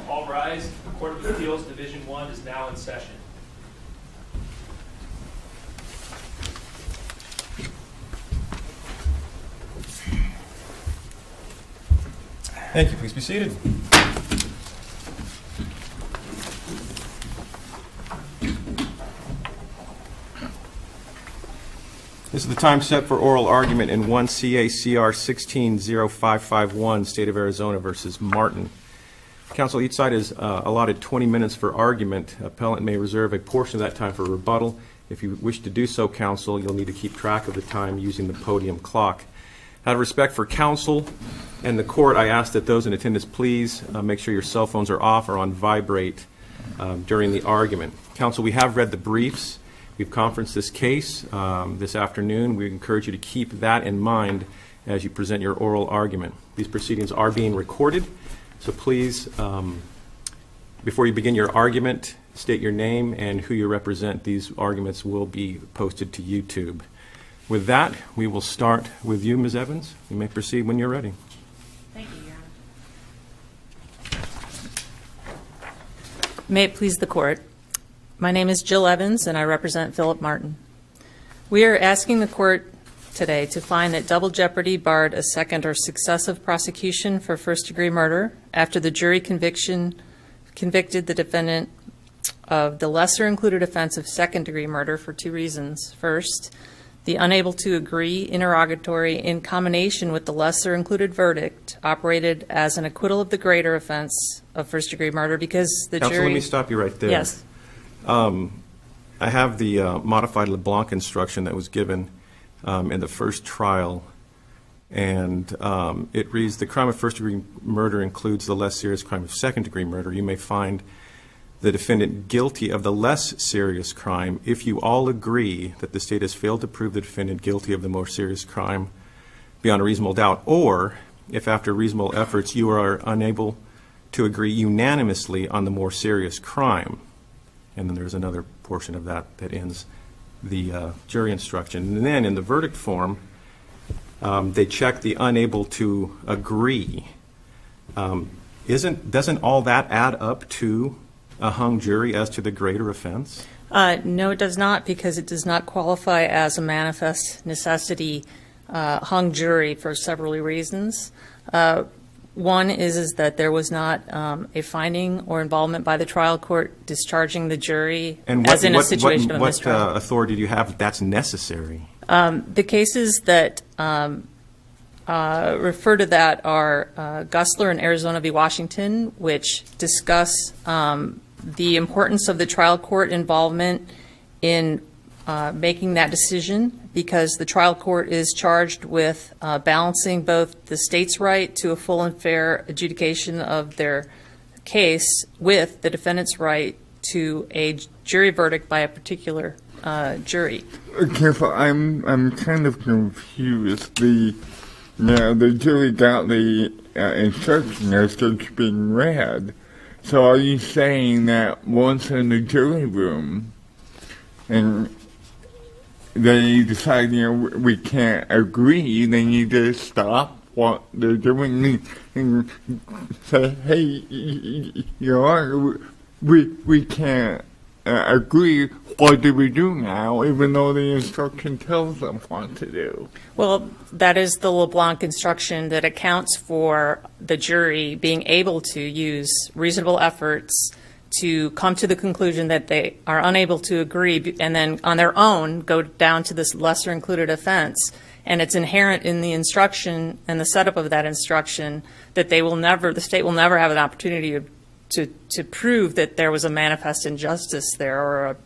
All rise. The Court of Appeals Division 1 is now in session. Thank you. Please be seated. This is the time set for oral argument in 1 CA CR 160551, State of Arizona versus Martin. Counsel, each side is allotted 20 minutes for argument. Appellant may reserve a portion of that time for rebuttal. If you wish to do so, counsel, you'll need to keep track of the time using the podium clock. Out of respect for counsel and the court, I ask that those in attendance please make sure your cell phones are off or on vibrate during the argument. Counsel, we have read the briefs. We've conferenced this case this afternoon. We encourage you to keep that in mind as you present your oral argument. These proceedings are being recorded, so please, before you begin your argument, state your name and who you represent. These arguments will be posted to YouTube. With that, we will start with you, Ms. Evans. You may proceed when you're ready. Thank you, Your Honor. May it please the Court. My name is Jill Evans, and I represent Philip Martin. We are asking the Court today to find that double jeopardy barred a second or successive prosecution for first-degree murder after the jury convicted the defendant of the lesser-included offense of second-degree murder for two reasons. First, the unable to agree interrogatory in combination with the lesser-included verdict operated as an acquittal of the greater offense of first-degree murder because the Counsel, jury... let me stop you right there. Yes. I have the modified LeBlanc instruction that was given in the first trial, and it reads, the crime of first-degree murder includes the less serious crime of second-degree murder. You may find the defendant guilty of the less serious crime if you all agree that the state has failed to prove the defendant guilty of the more serious crime beyond a reasonable doubt, or if after reasonable efforts you are unable to agree unanimously on the more serious crime. And then there's another portion of that that ends the jury instruction. And then in the verdict form, they check the unable to agree. Doesn't all that add up to a hung jury as to the greater offense? No, it does not, because it does not qualify as a manifest necessity hung jury for several reasons. One is that there was not a finding or involvement by the trial court discharging the jury as in a situation of mistrial. What authority do you have that that's necessary? The cases that refer to that are Gusler and Arizona v. Washington, which discuss the importance of the trial court involvement in making that decision, because the trial court is charged with balancing both the state's right to a full and fair adjudication of their case with the defendant's right to a jury verdict by a particular jury. Okay, so I'm kind of confused. The jury got the instruction as it's being read. So are you saying that once in the jury room and they decide, we can't agree, they need to stop what they're doing and say, hey, Your Honor, we can't agree, what do we do now, even though the instruction tells them what to do? Well, that is the LeBlanc instruction that accounts for the jury being able to use reasonable efforts to come to the conclusion that they are unable to agree and then on their own go down to this lesser included offense. And it's inherent in the instruction and the setup of that instruction that the state will never have an opportunity to prove that there was a manifest injustice there or a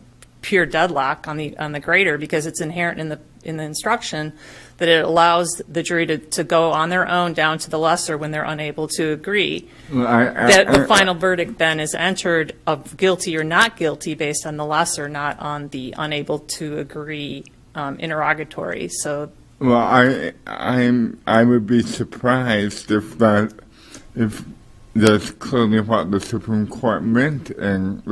pure deadlock on the greater, because it's inherent in the instruction that it allows the jury to go on their own down to the lesser when they're unable to agree. The final verdict then is entered of guilty or not guilty based on the lesser, not on the unable to agree interrogatory. So, well, I would be surprised if that's clearly what the Supreme Court meant in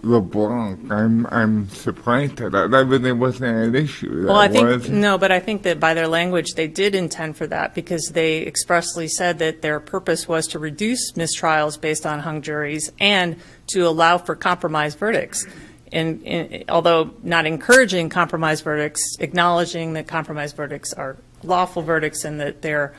LeBlanc. I'm surprised at that. That really wasn't an issue. Well, I think, no, but I think that by their language, they did intend for that because they expressly said that their purpose was to reduce mistrials based on hung juries and to allow for compromise verdicts. And although not encouraging compromise verdicts, acknowledging that compromise verdicts are lawful verdicts and that they're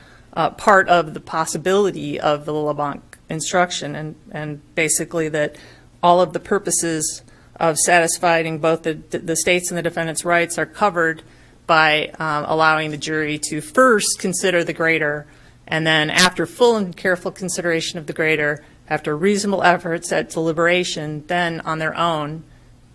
part of the possibility of the LeBlanc instruction, and basically that all of the purposes of satisfying both the state's and the defendant's rights are covered by allowing the jury to first consider the greater, and then after full and careful consideration of the greater, after reasonable efforts at deliberation, then on their own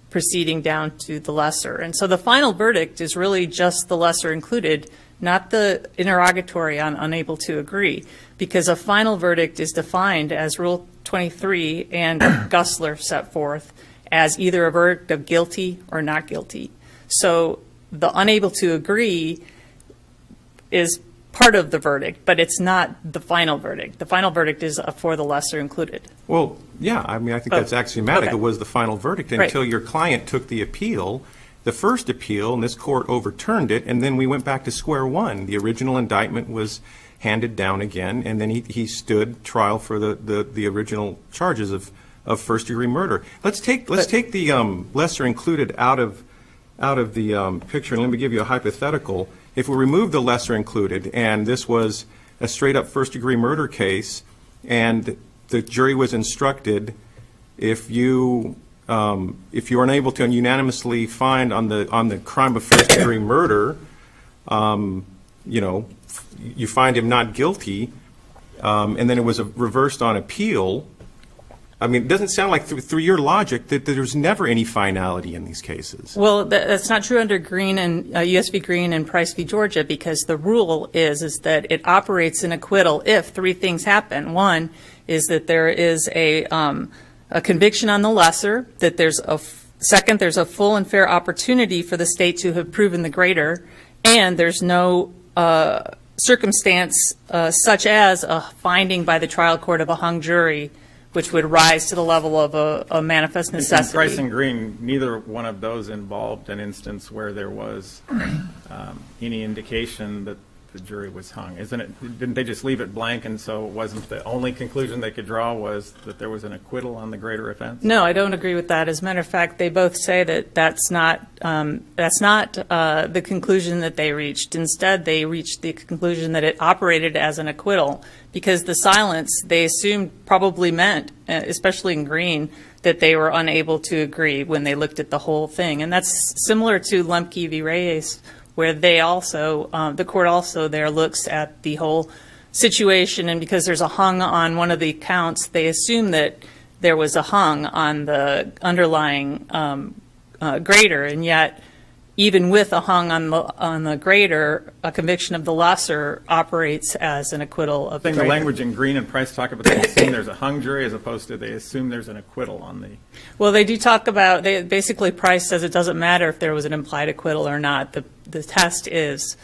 proceeding down to the lesser. And so the final verdict is really just the lesser included, not the interrogatory on unable to agree, because a final verdict is defined as Rule 23 and Gusler set forth as either a verdict of guilty or not guilty. So the unable to agree is part of the verdict, but it's not the final verdict. The final verdict is for the lesser included. Well, yeah, I mean, I think that's axiomatic. Okay. It was the final verdict until your client took the appeal, the first appeal, and this court overturned it, and then we went back to square one. The original indictment was handed down again, and then he stood trial for the original charges of first-degree murder. Let's take the lesser included out of the picture, and let me give you a hypothetical. If we remove the lesser included, and this was a straight-up first-degree murder case, and the jury was instructed, if you are unable to unanimously find on the crime of first-degree murder, you find him not guilty, and then it was reversed on appeal. I mean, it doesn't sound like through your logic that there's never any finality in these cases. Well, that's not true under Green and U.S. v. Green and Price v. Georgia, because the rule is that it operates in acquittal if three things happen. One is that there is a conviction on the lesser, that there's second, there's a full and fair opportunity for the state to have proven the greater, and there's no circumstance such as a finding by the trial court of a hung jury which would rise to the level of a manifest necessity. In Price and Green, neither one of those involved an instance where there was any indication that the jury was hung. Didn't they just leave it blank, and so it wasn't the only conclusion they could draw was that there was an acquittal on the greater offense? No, I don't agree with that. As a matter of fact, they both say that that's not the conclusion that they reached. Instead, they reached the conclusion that it operated as an acquittal, because the silence they assumed probably meant, especially in Green, that they were unable to agree when they looked at the whole thing. And that's similar to Lemke v. Reyes, where they also, the court also there looks at the whole situation, and because there's a hung on one of the counts, they assume that there was a hung on the underlying greater, and yet even with a hung on the greater, a conviction of the lesser operates as an acquittal of the greater. The language in Green and Price talk about they assume there's a hung jury as opposed to they assume there's an acquittal on the... Well, they do talk about, basically Price says it doesn't matter if there was an implied acquittal or not. The test is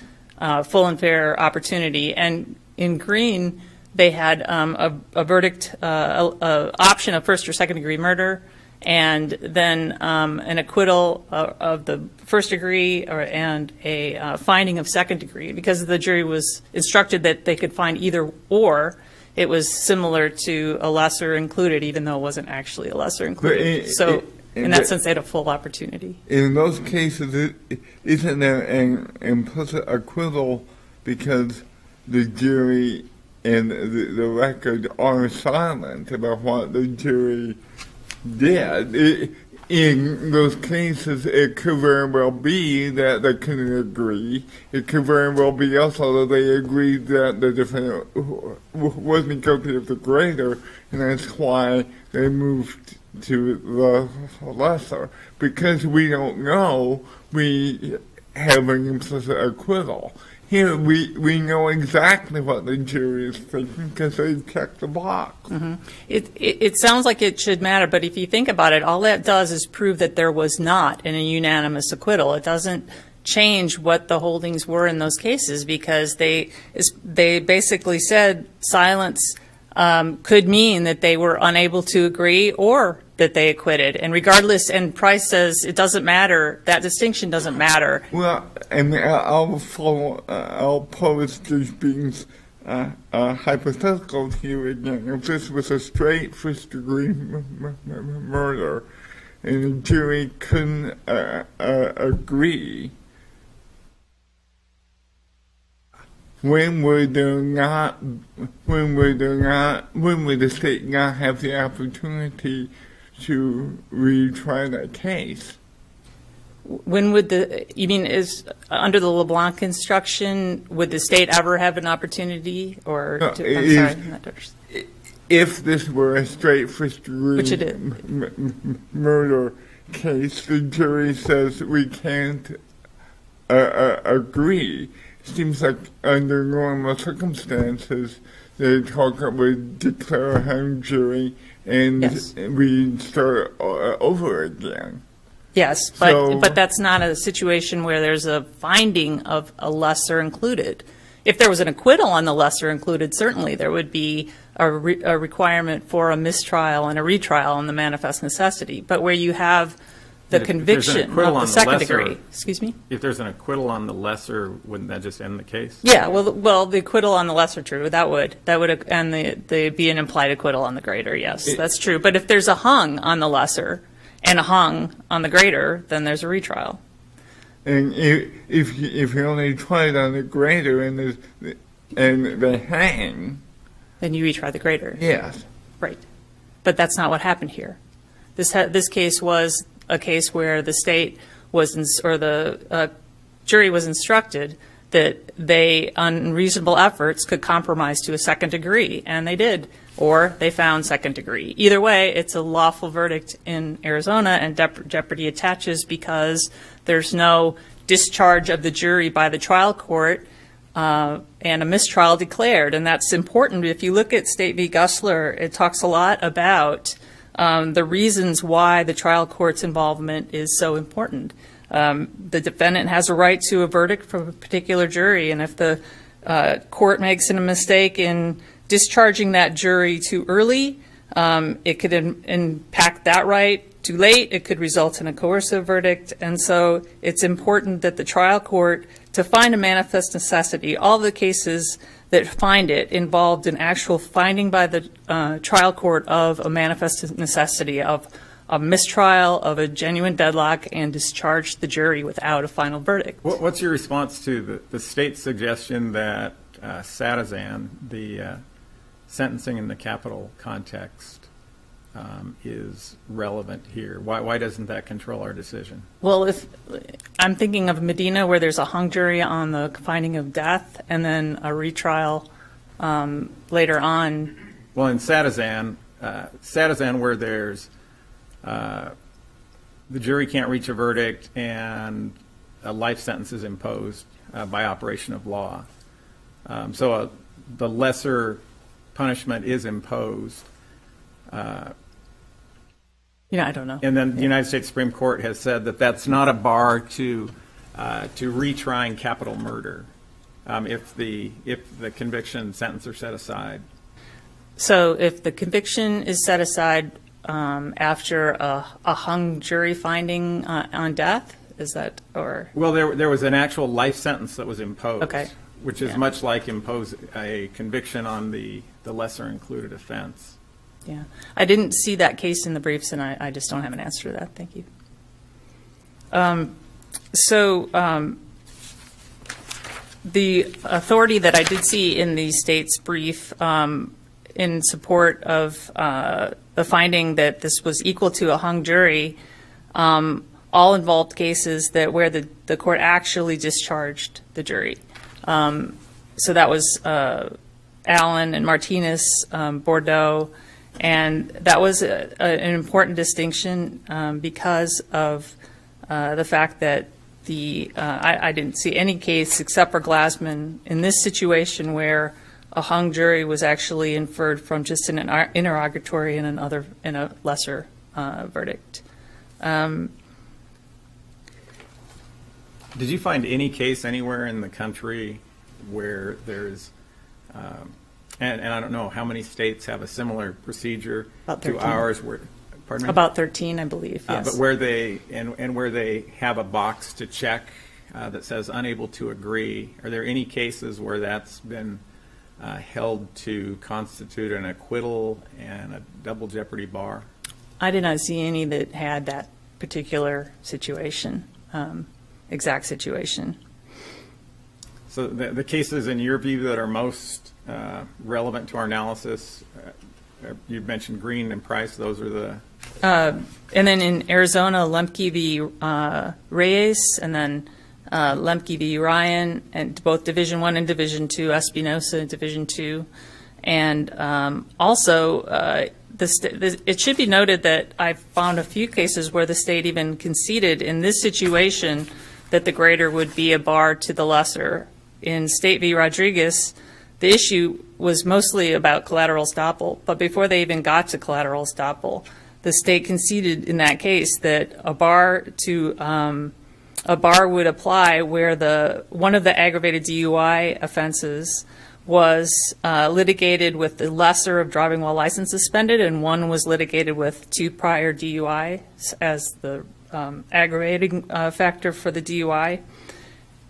full and fair opportunity. And in Green, they had a verdict, option of first or second degree murder, and then an acquittal of the first degree and a finding of second degree. Because the jury was instructed that they could find either or, it was similar to a lesser included, even though it wasn't actually a lesser included. So in that sense, they had a full opportunity. In those cases, isn't there an implicit acquittal because the jury and the record are silent about what the jury did? In those cases, it could very well be that they couldn't agree. It could very well be also that they agreed that the defendant wasn't guilty of the greater, and that's why they moved to the lesser. Because we don't know, we have an implicit acquittal. Here, we know exactly what the jury is thinking because they checked the box. Mm-hmm. It sounds like it should matter, but if you think about it, all that does is prove that there was not a unanimous acquittal. It doesn't change what the holdings were in those cases, because they basically said silence could mean that they were unable to agree or that they acquitted. And regardless, and Price says it doesn't matter, that distinction doesn't matter. Well, and I'll pose Judge Bean's hypothetical to you again. If this was a straight first-degree murder and the jury couldn't agree, when would the state not have the opportunity to retry that case? When would you mean, is under the LeBlanc instruction, would the state ever have an opportunity, or, No, I'm sorry, I'm not sure. If this were a straight first-degree Which it is. murder case, the jury says we can't agree. Seems like under normal circumstances, the court would declare a hung jury and Yes. we start over again. Yes, but that's not a situation where there's a finding of a lesser included. If there was an acquittal on the lesser included, certainly there would be a requirement for a mistrial and a retrial on the manifest necessity. But where you have the If there's an conviction acquittal of on the the second lesser- degree, excuse me? If there's an acquittal on the lesser, wouldn't that just end the case? Yeah, well, the acquittal on the lesser, true, that would, and the be an implied acquittal on the greater, yes, that's true. But if there's a hung on the lesser and a hung on the greater, then there's a retrial. And if you only tried on the greater and they hang, Then you retry the greater. yes. Right. But that's not what happened here. This case was a case where the state was, or the jury was instructed that they, on reasonable efforts, could compromise to a second degree, and they did, or they found second degree. Either way, it's a lawful verdict in Arizona, and jeopardy attaches because there's no discharge of the jury by the trial court and a mistrial declared. And that's important. If you look at State v. Gusler, it talks a lot about the reasons why the trial court's involvement is so important. The defendant has a right to a verdict from a particular jury, and if the court makes a mistake in discharging that jury too early, it could impact that right. Too late, it could result in a coercive verdict. And so it's important that the trial court, to find a manifest necessity, all the cases that find it involved an actual finding by the trial court of a manifest necessity, of a mistrial, of a genuine deadlock, and discharged the jury without a final verdict. What's your response to the state's suggestion that Satizan, the sentencing in the capital context, is relevant here? Why doesn't that control our decision? Well, if I'm thinking of Medina, where there's a hung jury on the finding of death and then a retrial later on. Well, in Satizan, where there's the jury can't reach a verdict and a life sentence is imposed by operation of law. So the lesser punishment is imposed. I don't know. And then the United States Supreme Court has said that that's not a bar to retrying capital murder if the conviction sentence are set aside. So if the conviction is set aside after a hung jury finding on death, is that, or? Well, there was an actual life sentence that was imposed. Okay. Which is Yeah. much like impose a conviction on the lesser included offense. Yeah, I didn't see that case in the briefs, and I just don't have an answer to that. Thank you. The authority that I did see in the state's brief in support of the finding that this was equal to a hung jury, all involved cases where the court actually discharged the jury. So that was Allen and Martinez, Bordeaux. And that was an important distinction because of the fact that I didn't see any case except for Glassman in this situation where a hung jury was actually inferred from just an interrogatory in a lesser verdict. Did you find any case anywhere in the country where there's And I don't know how many states have a similar procedure About to 13. ours. Where, pardon me? About 13, I believe, yes. But where they and where they have a box to check that says unable to agree, are there any cases where that's been held to constitute an acquittal and a double jeopardy bar? I did not see any that had that particular situation, exact situation. So the cases, in your view, that are most relevant to our analysis, you mentioned Green and Price. Those are the. And then in Arizona, Lemke v. Reyes, and then Lemke v. Ryan, and both Division I and Division II, Espinosa and Division II. And also, it should be noted that I've found a few cases where the state even conceded in this situation that the greater would be a bar to the lesser. In State v. Rodriguez, the issue was mostly about collateral estoppel, but before they even got to collateral estoppel, the state conceded in that case that a bar would apply where one of the aggravated DUI offenses was litigated with the lesser of driving while license suspended, and one was litigated with 2 prior DUIs as the aggravating factor for the DUI.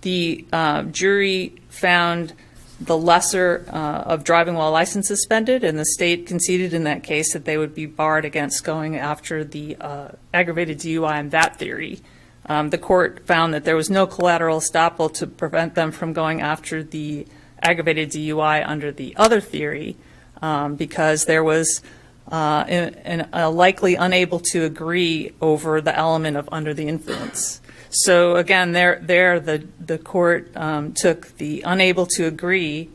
The jury found the lesser of driving while license suspended, and the state conceded in that case that they would be barred against going after the aggravated DUI on that theory. The court found that there was no collateral estoppel to prevent them from going after the aggravated DUI under the other theory because there was a likely unable to agree over the element of under the influence. So again, the court took the unable to agree.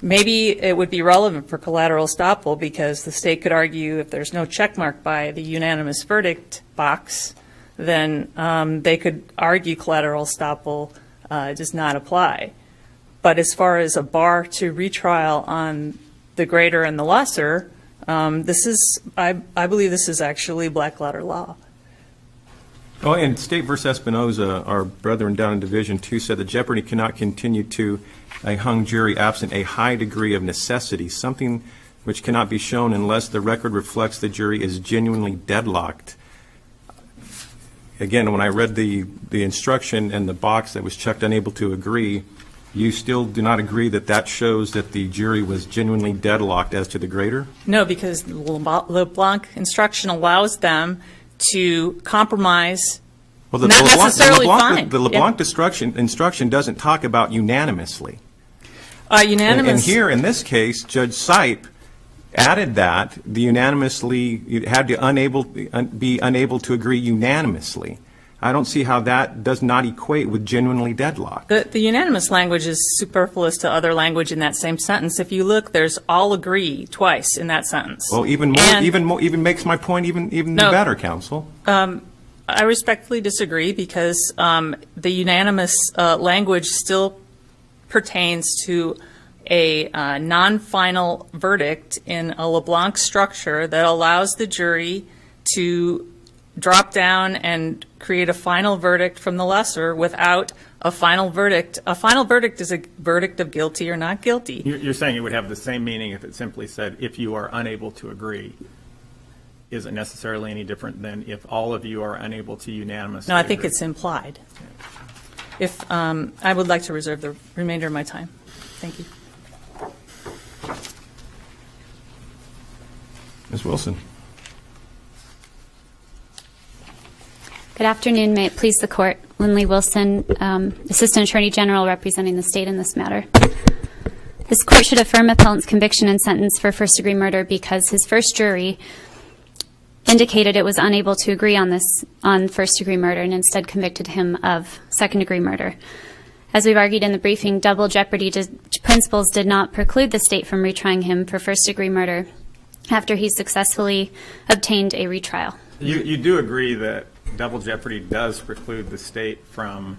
Maybe it would be relevant for collateral estoppel because the state could argue if there's no check mark by the unanimous verdict box, then they could argue collateral estoppel does not apply. But as far as a bar to retrial on the greater and the lesser, I believe this is actually black letter law. Oh, and State v. Espinoza, our brethren down in Division II, said that jeopardy cannot continue to a hung jury absent a high degree of necessity, something which cannot be shown unless the record reflects the jury is genuinely deadlocked. Again, when I read the instruction and the box that was checked unable to agree, you still do not agree that that shows that the jury was genuinely deadlocked as to the greater? No, because the LeBlanc instruction allows them to compromise, well, not necessarily fine. The LeBlanc instruction doesn't talk about unanimously. Unanimous. And here, in this case, Judge Sipe added that the unanimously, you had to be unable to agree unanimously. I don't see how that does not equate with genuinely deadlocked. The unanimous language is superfluous to other language in that same sentence. If you look, there's all agree twice in that sentence. Well, even makes my point even better, counsel. I respectfully disagree because the unanimous language still pertains to a non-final verdict in a LeBlanc structure that allows the jury to drop down and create a final verdict from the lesser without a final verdict. A final verdict is a verdict of guilty or not guilty. You're saying it would have the same meaning if it simply said, if you are unable to agree. Is it necessarily any different than if all of you are unable to unanimously No, I think agree? it's implied. If I would like to reserve the remainder of my time. Thank you. Ms. Wilson. Good afternoon. May it please the Court. Lindley Wilson, Assistant Attorney General representing the state in this matter. This Court should affirm appellant's conviction and sentence for first-degree murder because his first jury indicated it was unable to agree on first-degree murder and instead convicted him of second-degree murder. As we've argued in the briefing, double jeopardy principles did not preclude the state from retrying him for first-degree murder after he successfully obtained a retrial. You do agree that double jeopardy does preclude the state from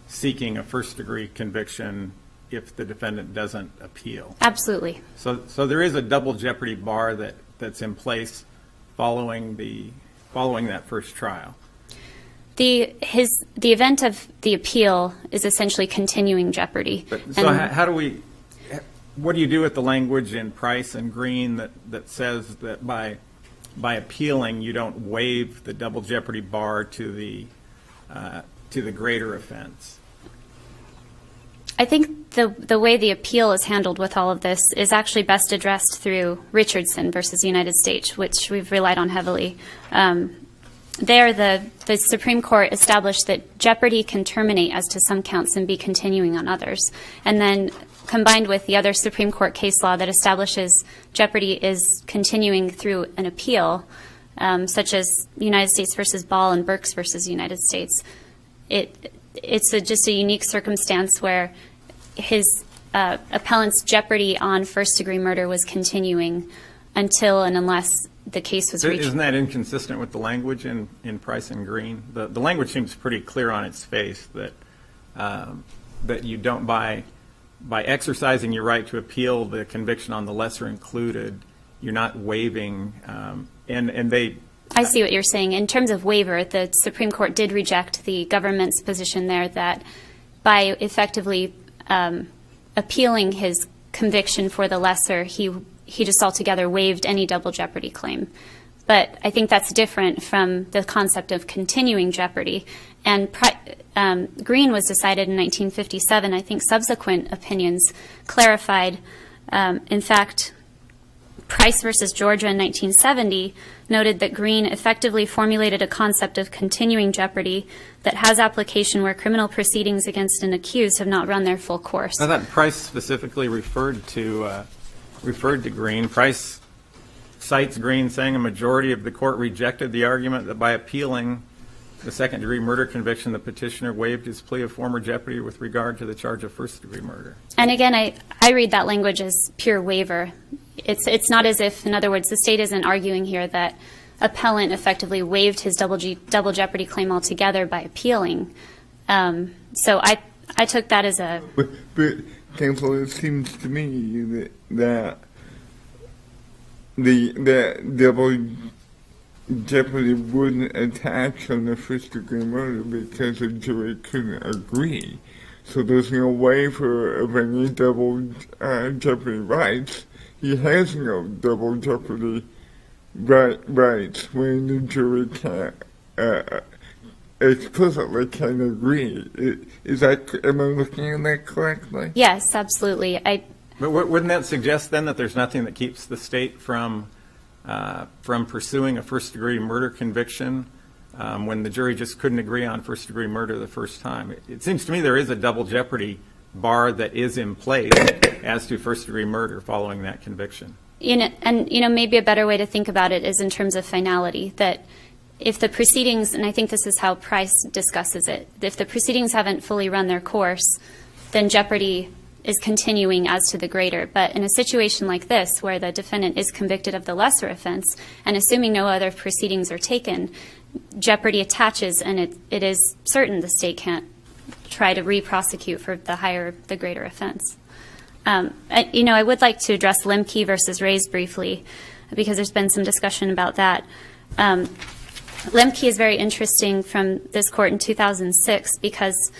seeking a first-degree conviction if the defendant doesn't appeal? Absolutely. So there is a double jeopardy bar that's in place following that first trial. The event of the appeal is essentially continuing jeopardy. So how do we? what do you do with the language in Price and Green that says that by appealing you don't waive the double jeopardy bar to the greater offense? I think the way the appeal is handled with all of this is actually best addressed through Richardson versus United States, which we've relied on heavily. There, the Supreme Court established that jeopardy can terminate as to some counts and be continuing on others. And then combined with the other Supreme Court case law that establishes jeopardy is continuing through an appeal, such as United States versus Ball and Burks versus United States, it's just a unique circumstance where his appellant's jeopardy on first-degree murder was continuing until and unless the case was reached. Isn't that inconsistent with the language in Price and Green? The language seems pretty clear on its face that that you don't, by exercising your right to appeal the conviction on the lesser included, you're not waiving, and they... I see what you're saying. In terms of waiver, the Supreme Court did reject the government's position there that by effectively appealing his conviction for the lesser, he just altogether waived any double jeopardy claim. But I think that's different from the concept of continuing jeopardy. And Green was decided in 1957. I think subsequent opinions clarified. In fact, Price versus Georgia in 1970 noted that Green effectively formulated a concept of continuing jeopardy that has application where criminal proceedings against an accused have not run their full course. I thought Price specifically referred to Green. Price cites Green saying a majority of the court rejected the argument that by appealing the second-degree murder conviction, the petitioner waived his plea of former jeopardy with regard to the charge of first-degree murder. And again, I read that language as pure waiver. It's not as if, in other words, the state isn't arguing here that appellant effectively waived his double jeopardy claim altogether by appealing. So I took that as a... But counsel, it seems to me that the double jeopardy wouldn't attach on the first-degree murder because the jury couldn't agree. So there's no waiver of any double jeopardy rights. He has no double jeopardy rights when the jury can't explicitly can agree. Am I looking at that correctly? Yes, absolutely. But wouldn't that suggest then that there's nothing that keeps the state from pursuing a first-degree murder conviction when the jury just couldn't agree on first-degree murder the first time? It seems to me there is a double jeopardy bar that is in place as to first-degree murder following that conviction. Maybe a better way to think about it is in terms of finality, that if the proceedings, and I think this is how Price discusses it, if the proceedings haven't fully run their course, then jeopardy is continuing as to the greater. But in a situation like this, where the defendant is convicted of the lesser offense, and assuming no other proceedings are taken, jeopardy attaches, and it is certain the state can't try to re-prosecute for the greater offense. I would like to address Lemke versus Reyes briefly, because there's been some discussion about that. Lemke is very interesting from this court in 2006 because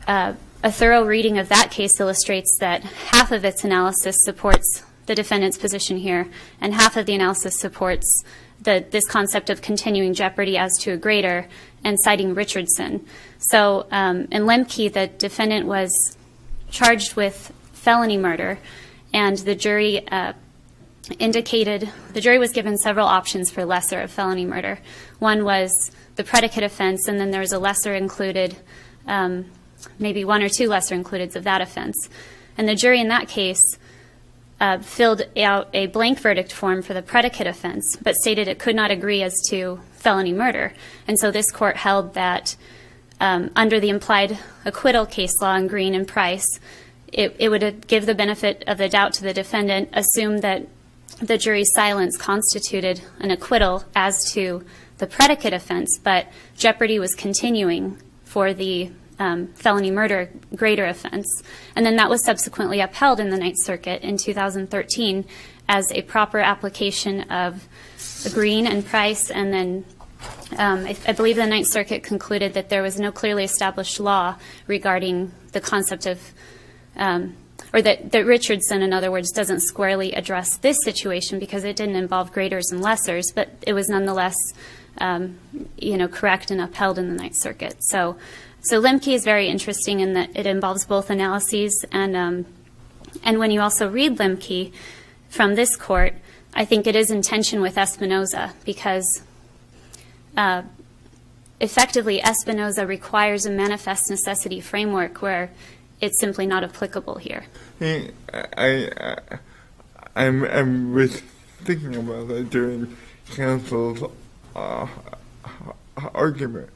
a thorough reading of that case illustrates that half of its analysis supports the defendant's position here, and half of the analysis supports this concept of continuing jeopardy as to a greater, and citing Richardson. So in Lemke, the defendant was charged with felony murder, and the jury was given several options for lesser of felony murder. One was the predicate offense, and then there was a lesser included, maybe one or two lesser includeds of that offense. And the jury in that case filled out a blank verdict form for the predicate offense, but stated it could not agree as to felony murder. And so this court held that under the implied acquittal case law in Green and Price, it would give the benefit of the doubt to the defendant, assume that the jury's silence constituted an acquittal as to the predicate offense, but jeopardy was continuing for the felony murder greater offense. And then that was subsequently upheld in the Ninth Circuit in 2013 as a proper application of Green and Price. And then I believe the Ninth Circuit concluded that there was no clearly established law regarding the concept of or that Richardson, in other words, doesn't squarely address this situation because it didn't involve graders and lessers, but it was nonetheless, correct and upheld in the Ninth Circuit. So Lemke is very interesting in that it involves both analyses, and when you also read Lemke from this court, I think it is in tension with Espinoza because effectively Espinoza requires a manifest necessity framework where it's simply not applicable here. Hey, I was thinking about that during counsel's argument.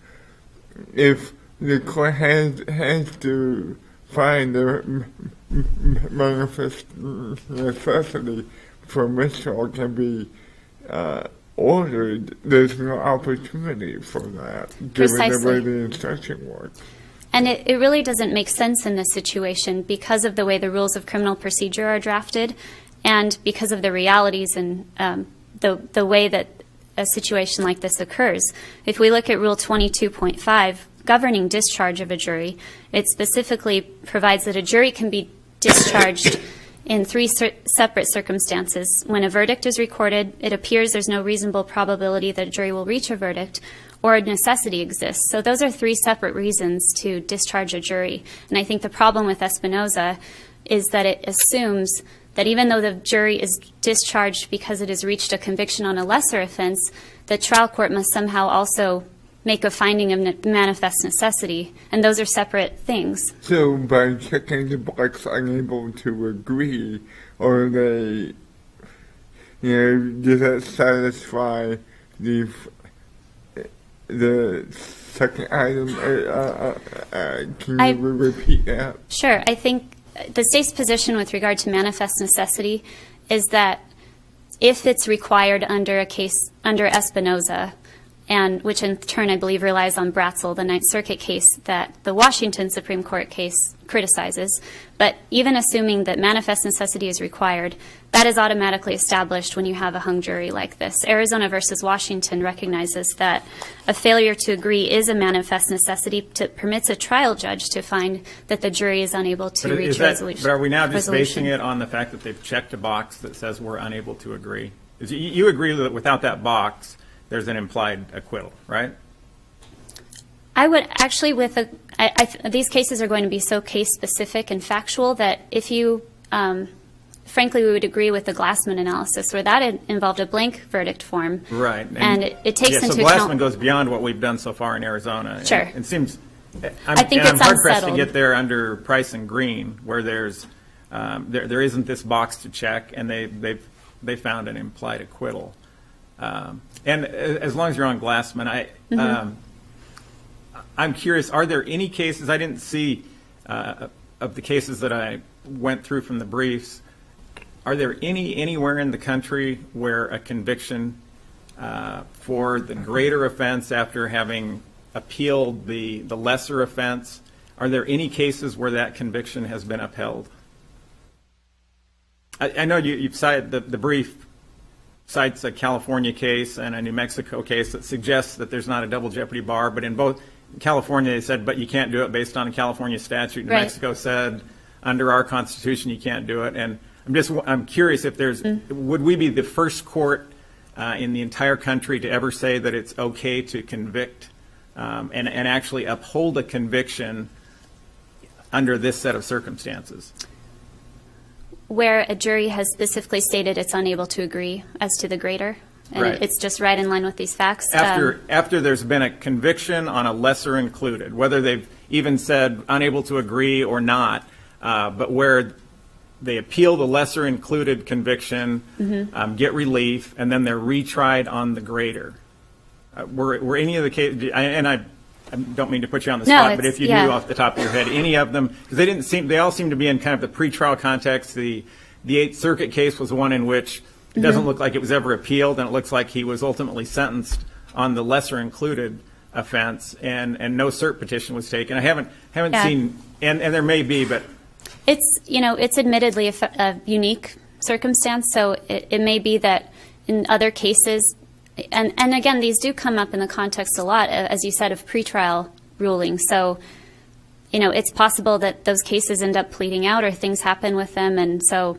If the court has to find the manifest necessity for withdrawal can be ordered, there's no opportunity for that, given Precisely. the way the instruction works. And it really doesn't make sense in this situation because of the way the rules of criminal procedure are drafted and because of the realities and the way that a situation like this occurs. If we look at Rule 22.5, governing discharge of a jury, it specifically provides that a jury can be discharged in three separate circumstances. When a verdict is recorded, it appears there's no reasonable probability that a jury will reach a verdict, or a necessity exists. So those are three separate reasons to discharge a jury. And I think the problem with Espinoza is that it assumes that even though the jury is discharged because it has reached a conviction on a lesser offense, the trial court must somehow also make a finding of manifest necessity, and those are separate things. So by checking the box unable to agree, or they, does that satisfy the second item? Can you repeat that? Sure. I think the state's position with regard to manifest necessity is that if it's required under a case, under Espinoza, and which in turn I believe relies on Bratzel, the Ninth Circuit case that the Washington Supreme Court case criticizes, but even assuming that manifest necessity is required, that is automatically established when you have a hung jury like this. Arizona versus Washington recognizes that a failure to agree is a manifest necessity to permits a trial judge to find that the jury is unable to reach resolution. But are we now just basing it on the fact that they've checked a box that says we're unable to agree? You agree that without that box, there's an implied acquittal, right? I would actually, these cases are going to be so case-specific and factual that if you, frankly, we would agree with the Glassman analysis where that involved a blank verdict form. Right. And it takes into account. So Glassman account. goes beyond what we've done so far in Arizona. Sure. It seems, I think I'm it's hard-pressed to unsettled. get there under Price and Green where there's, there isn't this box to check and they found an implied acquittal. And as long as you're on Glassman, I'm curious, are there any cases, I didn't see of the cases that I went through from the briefs, are there anywhere in the country where a conviction for the greater offense after having appealed the lesser offense, are there any cases where that conviction has been upheld? I know you've cited the brief cites a California case and a New Mexico case that suggests that there's not a double jeopardy bar, but in both California they said, but you can't do it based on a California statute. New Right. Mexico said, under our Constitution, you can't do it. And I'm curious if there's, would we be the first court in the entire country to ever say that it's okay to convict and actually uphold a conviction under this set of circumstances? Where a jury has specifically stated it's unable to agree as to the greater, and Right. it's just right in line with these facts. After there's been a conviction on a lesser included, whether they've even said unable to agree or not, but where they appeal the lesser included conviction, get relief, and then they're retried on the greater. Were any of the cases, and I don't mean to put you on the spot, but if you knew off the top of your head, any of them, because they all seem to be in kind of the pretrial context. The Eighth Circuit case was one in which it doesn't look like it was ever appealed, and it looks like he was ultimately sentenced on the lesser included offense, and no cert petition was taken. I haven't seen, and there may be, but it's admittedly a unique circumstance, so it may be that in other cases. And again, these do come up in the context a lot, as you said, of pretrial rulings. So it's possible that those cases end up pleading out or things happen with them. And so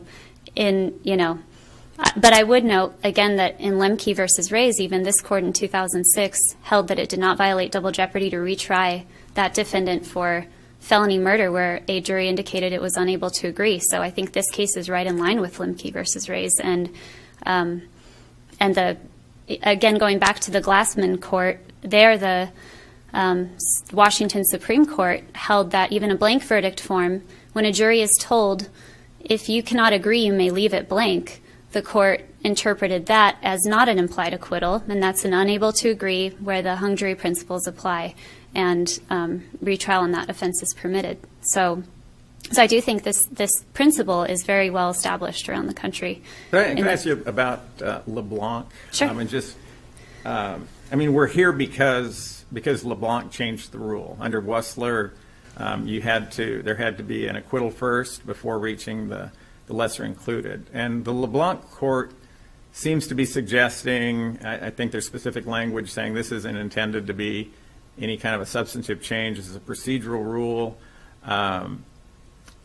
but I would note, again, that in Lemke versus Reyes, even this court in 2006 held that it did not violate double jeopardy to retry that defendant for felony murder where a jury indicated it was unable to agree. So I think this case is right in line with Lemke versus Reyes. And again, going back to the Glassman court, there the Washington Supreme Court held that even a blank verdict form, when a jury is told, if you cannot agree, you may leave it blank, the court interpreted that as not an implied acquittal, and that's an unable to agree where the hung jury principles apply, and retrial on that offense is permitted. So I do think this principle is very well established around the country. Can I ask you about LeBlanc? Sure. We're here because LeBlanc changed the rule. Under Wussler, there had to be an acquittal first before reaching the lesser included. And the LeBlanc court seems to be suggesting, I think there's specific language saying this isn't intended to be any kind of a substantive change. This is a procedural rule.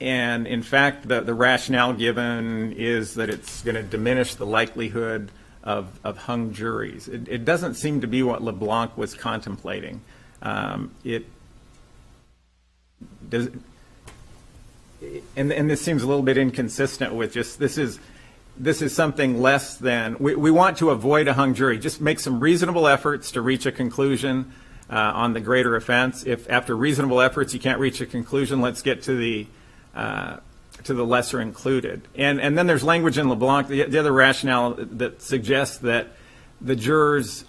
And in fact, the rationale given is that it's going to diminish the likelihood of hung juries. It doesn't seem to be what LeBlanc was contemplating. It does. And this seems a little bit inconsistent with just this is something less than we want to avoid a hung jury. Just make some reasonable efforts to reach a conclusion on the greater offense. If after reasonable efforts you can't reach a conclusion, let's get to the lesser included. And then there's language in LeBlanc, the other rationale that suggests that the jurors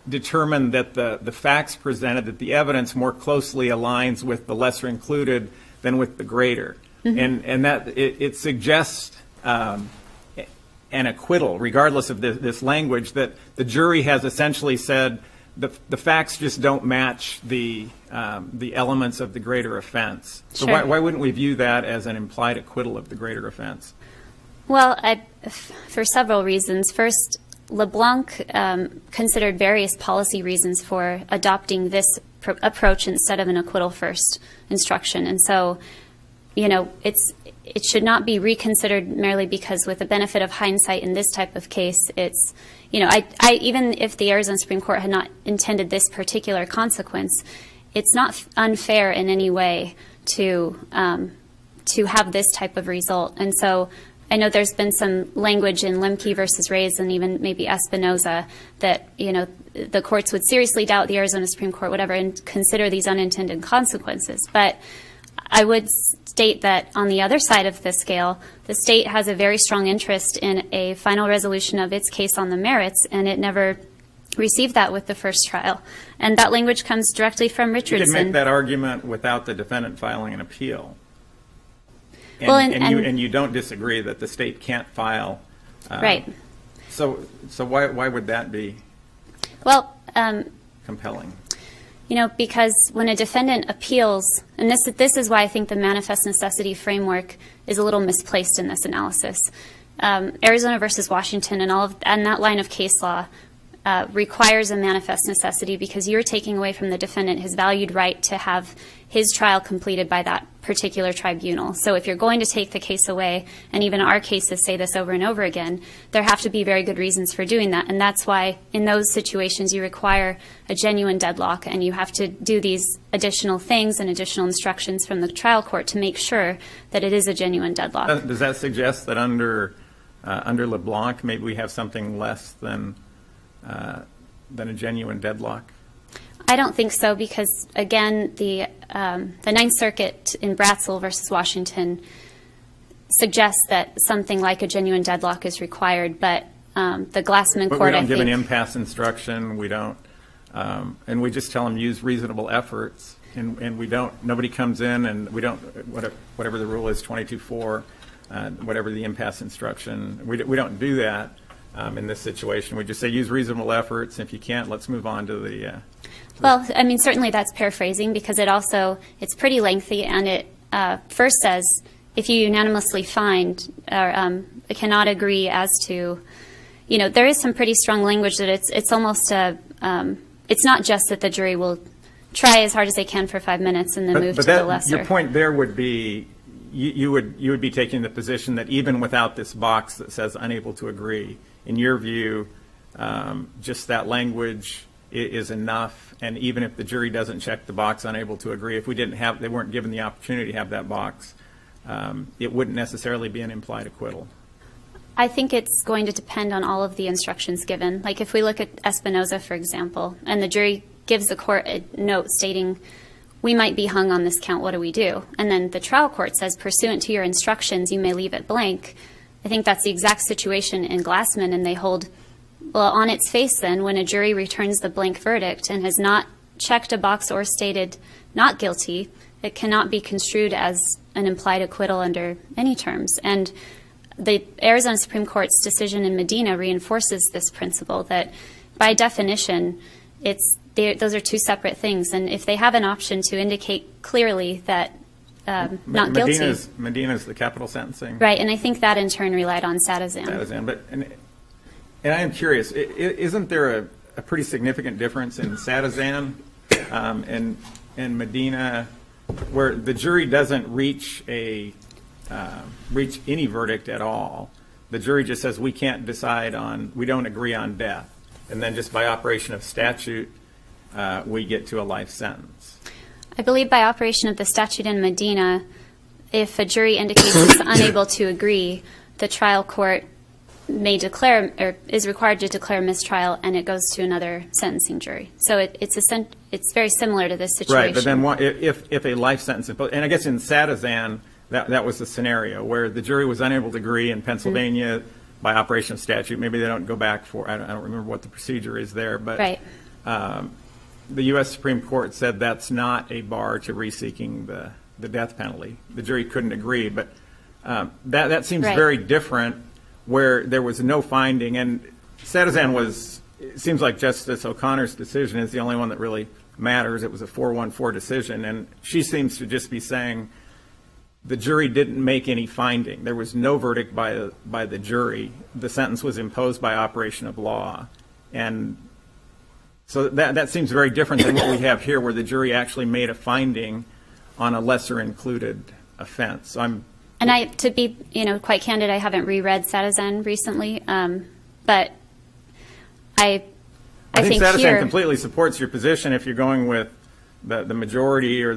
determined that the facts presented, that the evidence more closely aligns with the lesser included than with the greater. Mm-hmm. And that it suggests an acquittal, regardless of this language, that the jury has essentially said the facts just don't match the elements of the greater offense. So Sure. why wouldn't we view that as an implied acquittal of the greater offense? Well, for several reasons. First, LeBlanc considered various policy reasons for adopting this approach instead of an acquittal first instruction. And so, it should not be reconsidered merely because with the benefit of hindsight in this type of case, it's, even if the Arizona Supreme Court had not intended this particular consequence, it's not unfair in any way to have this type of result. And so I know there's been some language in Lemke versus Reyes and even maybe Espinoza that, the courts would seriously doubt the Arizona Supreme Court, whatever, and consider these unintended consequences. But I would state that on the other side of the scale, the state has a very strong interest in a final resolution of its case on the merits, and it never received that with the first trial. And that language comes directly from Richardson. You can make that argument without the defendant filing an appeal. And, and you don't disagree that the state can't file. Right. So why would that be compelling? Because when a defendant appeals, and this is why I think the manifest necessity framework is a little misplaced in this analysis. Arizona versus Washington and that line of case law requires a manifest necessity because you're taking away from the defendant his valued right to have his trial completed by that particular tribunal. So if you're going to take the case away, and even our cases say this over and over again, there have to be very good reasons for doing that. And that's why in those situations you require a genuine deadlock, and you have to do these additional things and additional instructions from the trial court to make sure that it is a genuine deadlock. Does that suggest that under LeBlanc maybe we have something less than a genuine deadlock? I don't think so because, again, the Ninth Circuit in Bratzel versus Washington suggests that something like a genuine deadlock is required, but the Glassman But court, we don't I give think, an impasse instruction. We don't, and we just tell them use reasonable efforts, and we don't. Nobody comes in, and we don't. Whatever the rule is, 22-4, whatever the impasse instruction. We don't do that in this situation. We just say use reasonable efforts. If you can't, let's move on to the. Well, I mean, certainly that's paraphrasing because it's pretty lengthy, and it first says if you unanimously find or cannot agree as to, there is some pretty strong language that it's almost it's not just that the jury will try as hard as they can for 5 minutes and then move to the lesser. Your point there would be, you would be taking the position that even without this box that says unable to agree, in your view, just that language is enough, and even if the jury doesn't check the box unable to agree, if they weren't given the opportunity to have that box, it wouldn't necessarily be an implied acquittal. I think it's going to depend on all of the instructions given. Like if we look at Espinoza, for example, and the jury gives the court a note stating, we might be hung on this count, what do we do? And then the trial court says, pursuant to your instructions, you may leave it blank. I think that's the exact situation in Glassman, and they hold, well, on its face then, when a jury returns the blank verdict and has not checked a box or stated not guilty, it cannot be construed as an implied acquittal under any terms. And the Arizona Supreme Court's decision in Medina reinforces this principle that, by definition, those are two separate things. And if they have an option to indicate clearly that not guilty. Medina's the capital sentencing. Right, and I think that in turn relied on Satizan. But I am curious, isn't there a pretty significant difference in Satizan and Medina, where the jury doesn't reach any verdict at all? The jury just says we don't agree on death, and then just by operation of statute, we get to a life sentence. I believe by operation of the statute in Medina, if a jury indicates it's unable to agree, the trial court may declare, or is required to declare mistrial, and it goes to another sentencing jury. So it's very similar to this situation. Right, but then if a life sentence, and I guess in Satizan, that was the scenario where the jury was unable to agree in Pennsylvania by operation of statute. Maybe they don't go back for, I don't remember what the procedure is there, but right. The U.S. Supreme Court said that's not a bar to reseeking the death penalty. The jury couldn't agree, but that seems right. very different, where there was no finding. And Satizan it seems like Justice O'Connor's decision is the only one that really matters. It was a 4-1-4 decision, and she seems to just be saying the jury didn't make any finding. There was no verdict by the jury. The sentence was imposed by operation of law. And so that seems very different than what we have here, where the jury actually made a finding on a lesser included offense. So to be quite candid, I haven't reread Satizan recently, but I think Satizan here completely supports your position if you're going with the majority, or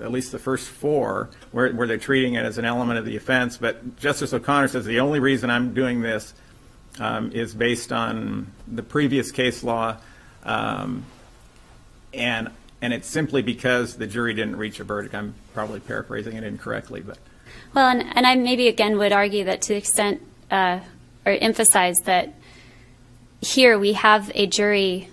at least the first four, where they're treating it as an element of the offense. But Justice O'Connor says the only reason I'm doing this is based on the previous case law, and it's simply because the jury didn't reach a verdict. I'm probably paraphrasing it incorrectly, but. Well, and I maybe again would argue that to the extent, or emphasize that here we have a jury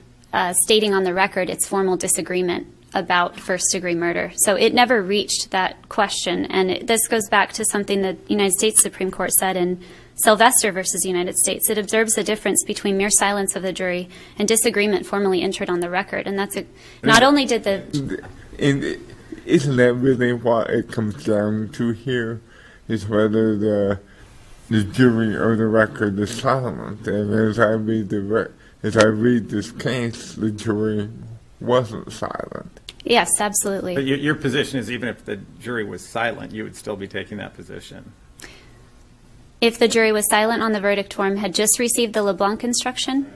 stating on the record its formal disagreement about first-degree murder. So it never reached that question, and this goes back to something the United States Supreme Court said in Sylvester versus United States. It observes the difference between mere silence of the jury and disagreement formally entered on the record, and that's not only did isn't that really what it comes down to here, is whether the jury or the record is silent? And as I read this case, the jury wasn't silent. Yes, absolutely. But your position is even if the jury was silent, you would still be taking that position? If the jury was silent on the verdict form, had just received the LeBlanc instruction,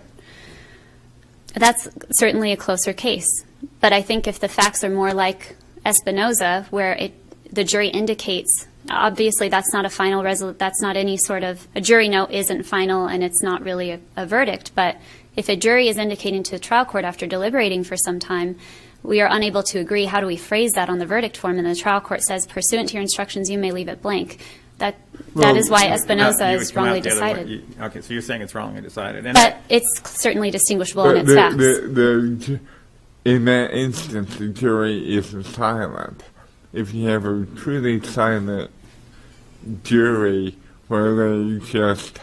that's certainly a closer case. But I think if the facts are more like Espinoza, where the jury indicates, obviously that's not a final that's not any sort of, a jury note isn't final and it's not really a verdict. But if a jury is indicating to the trial court after deliberating for some time, we are unable to agree, how do we phrase that on the verdict form? And the trial court says, pursuant to your instructions, you may leave it blank. That is why Espinoza is wrongly decided. Okay, so you're saying it's wrongly decided. But it's certainly distinguishable in its facts. In that instance, the jury isn't silent. If you have a truly silent jury where they just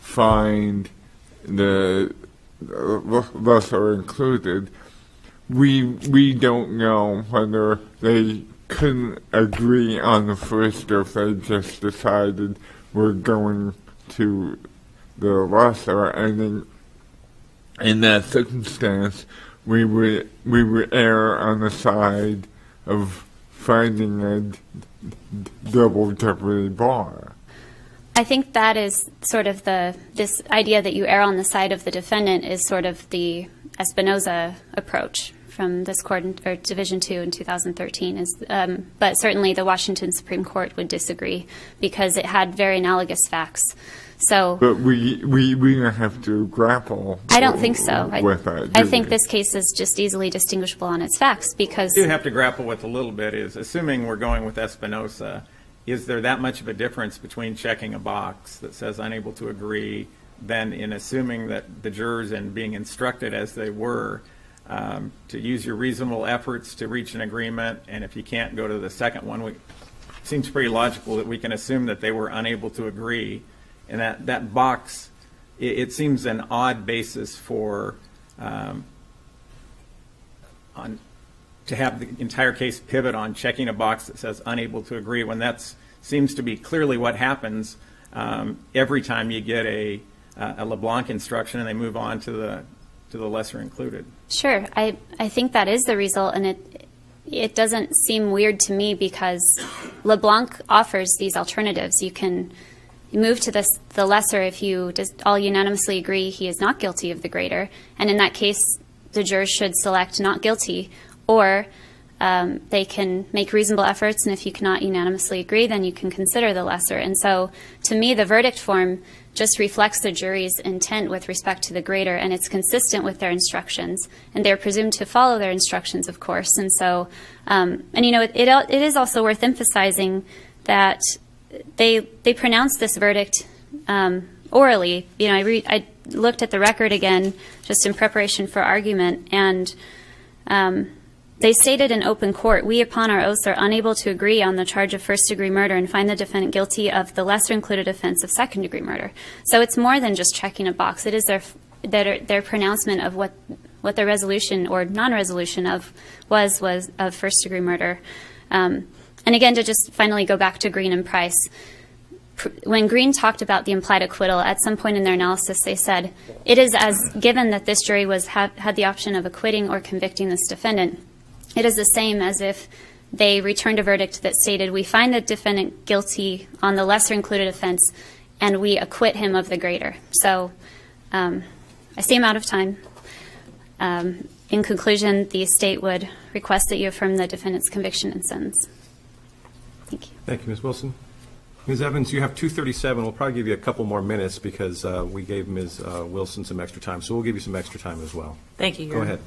find the lesser included, we don't know whether they couldn't agree on the first, or if they just decided we're going to the lesser. And then in that circumstance, we would err on the side of finding a double jeopardy bar. I think that is sort of this idea that you err on the side of the defendant is sort of the Espinoza approach from this court, or Division II in 2013. But certainly the Washington Supreme Court would disagree because it had very analogous facts. So, but we don't have to grapple. I don't think so. With that, I think this case is just easily distinguishable on its facts because What you have to grapple with a little bit is, assuming we're going with Espinoza, is there that much of a difference between checking a box that says unable to agree than in assuming that the jurors and being instructed as they were to use your reasonable efforts to reach an agreement, and if you can't go to the second one, it seems pretty logical that we can assume that they were unable to agree. And that box, it seems an odd basis for to have the entire case pivot on checking a box that says unable to agree, when that seems to be clearly what happens every time you get a LeBlanc instruction and they move on to the lesser included. Sure, I think that is the result, and it doesn't seem weird to me because LeBlanc offers these alternatives. You can move to the lesser if you just all unanimously agree he is not guilty of the greater, and in that case, the jurors should select not guilty, or they can make reasonable efforts, and if you cannot unanimously agree, then you can consider the lesser. And so, to me, the verdict form just reflects the jury's intent with respect to the greater, and it's consistent with their instructions, and they're presumed to follow their instructions, of course. And so, it is also worth emphasizing that they pronounced this verdict orally. I looked at the record again just in preparation for argument, and they stated in open court, "We upon our oaths are unable to agree on the charge of first-degree murder and find the defendant guilty of the lesser included offense of second-degree murder." So it's more than just checking a box. It is their pronouncement of what their resolution or non-resolution of was of first-degree murder. And again, to just finally go back to Green and Price, when Green talked about the implied acquittal, at some point in their analysis, they said, it is as given that this jury had the option of acquitting or convicting this defendant, it is the same as if they returned a verdict that stated, we find the defendant guilty on the lesser included offense and we acquit him of the greater. So I see I'm out of time. In conclusion, the state would request that you affirm the defendant's conviction and sentence. Thank you. Thank you, Ms. Wilson. Ms. Evans, you have 2:37. We'll probably give you a couple more minutes because we gave Ms. Wilson some extra time, so we'll give you some extra time as well. Thank you. Go ahead.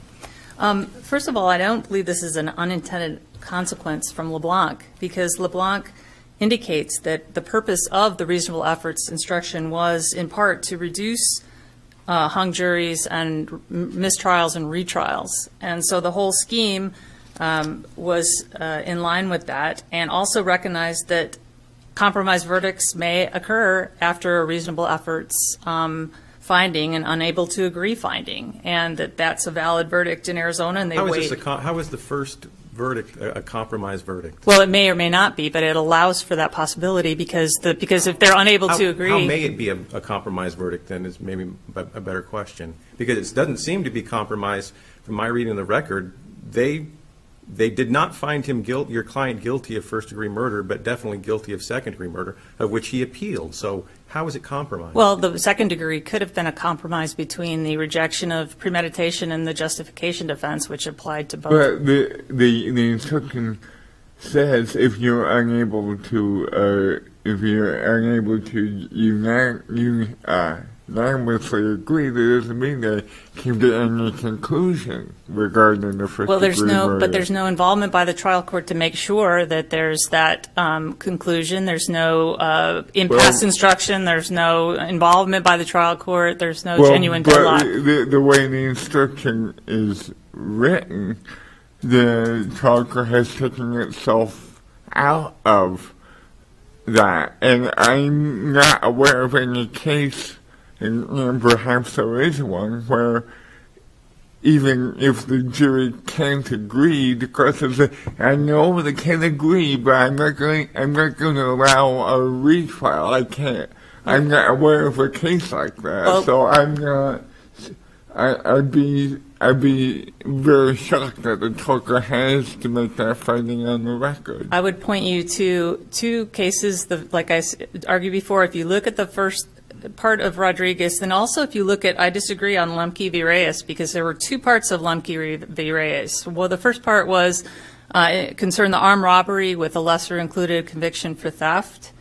First of all, I don't believe this is an unintended consequence from LeBlanc, because LeBlanc indicates that the purpose of the reasonable efforts instruction was in part to reduce hung juries and mistrials and retrials. And so the whole scheme was in line with that, and also recognized that compromise verdicts may occur after a reasonable efforts finding and unable to agree finding, and that's a valid verdict in Arizona, and How is the first verdict a compromise verdict? Well, it may or may not be, but it allows for that possibility because if they're unable to agree. How may it be a compromise verdict then is maybe a better question, because it doesn't seem to be compromised. From my reading of the record, they did not find your client guilty of first-degree murder, but definitely guilty of second-degree murder, of which he appealed. So how is it compromised? Well, the second degree could have been a compromise between the rejection of premeditation and the justification defense, which applied to both. But the instruction says if you're unable to unanimously agree, that doesn't mean they can get any conclusion regarding the first-degree murder. But there's no involvement by the trial court to make sure that there's that conclusion. There's no impasse instruction. There's no involvement by the trial court. There's no genuine deadlock. The way the instruction is written, the trial court has taken itself out of that. And I'm not aware of any case, and perhaps there is one, where even if the jury can't agree, the court says, I know they can't agree, but I'm not going to allow a retrial. I'm not aware of a case like that. So I'm I'd be very shocked that the talker has to make that finding on the record. I would point you to two cases, like I argued before, if you look at the first part of Rodriguez, then also if you look at, I disagree on Lemke v. Reyes, because there were two parts of Lemke v. Reyes. Well, the first part was it concerned the armed robbery with a lesser included conviction for theft.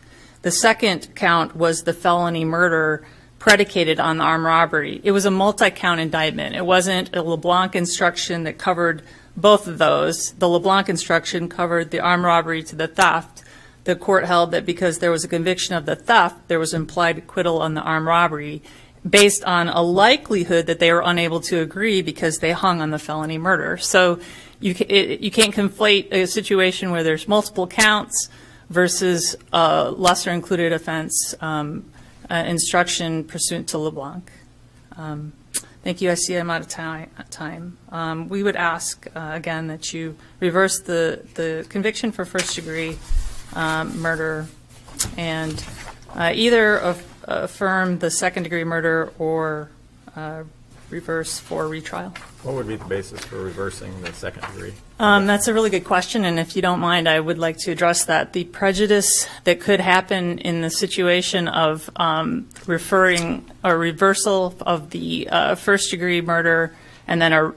The second count was the felony murder predicated on the armed robbery. It was a multi-count indictment. It wasn't a LeBlanc instruction that covered both of those. The LeBlanc instruction covered the armed robbery to the theft. The court held that because there was a conviction of the theft, there was implied acquittal on the armed robbery based on a likelihood that they were unable to agree because they hung on the felony murder. So you can't conflate a situation where there's multiple counts versus a lesser included offense instruction pursuant to LeBlanc. Thank you. I see I'm out of time. We would ask, again, that you reverse the conviction for first-degree murder and either affirm the second-degree murder or reverse for retrial. What would be the basis for reversing the second degree? That's a really good question, and if you don't mind, I would like to address that. The prejudice that could happen in the situation of referring a reversal of the first-degree murder and then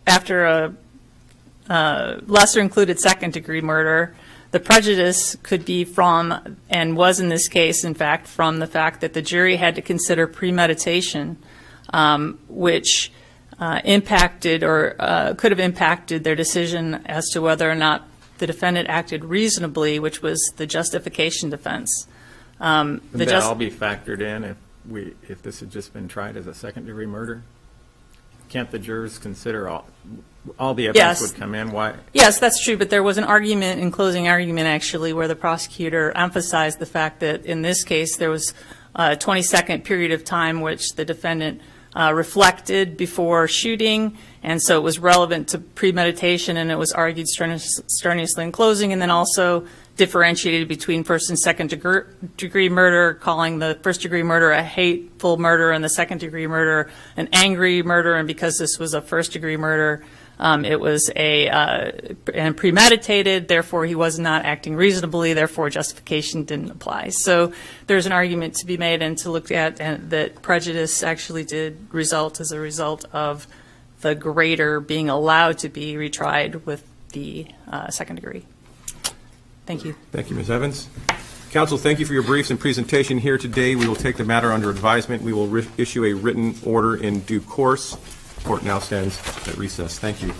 after a lesser-included second-degree murder, the prejudice could be from, and was in this case, in fact, from the fact that the jury had to consider premeditation, which impacted or could have impacted their decision as to whether or not the defendant acted reasonably, which was the justification defense. Would that all be factored in if this had just been tried as a second-degree murder? Can't the jurors consider all the evidence would come in? Why? Yes, that's true, but there was an argument, in closing argument actually, where the prosecutor emphasized the fact that in this case there was a 20-second period of time which the defendant reflected before shooting, and so it was relevant to premeditation, and it was argued strenuously in closing, and then also differentiated between first and second degree murder, calling the first degree murder a hateful murder and the second degree murder an angry murder, and because this was a first degree murder, it was and premeditated, therefore he was not acting reasonably, therefore justification didn't apply. So there's an argument to be made and to look at, and that prejudice actually did result as a result of the greater being allowed to be retried with the second degree. Thank you. Thank you, Ms. Evans. Counsel, thank you for your briefs and presentation here today. We will take the matter under advisement. We will issue a written order in due course. Court now stands at recess. Thank you.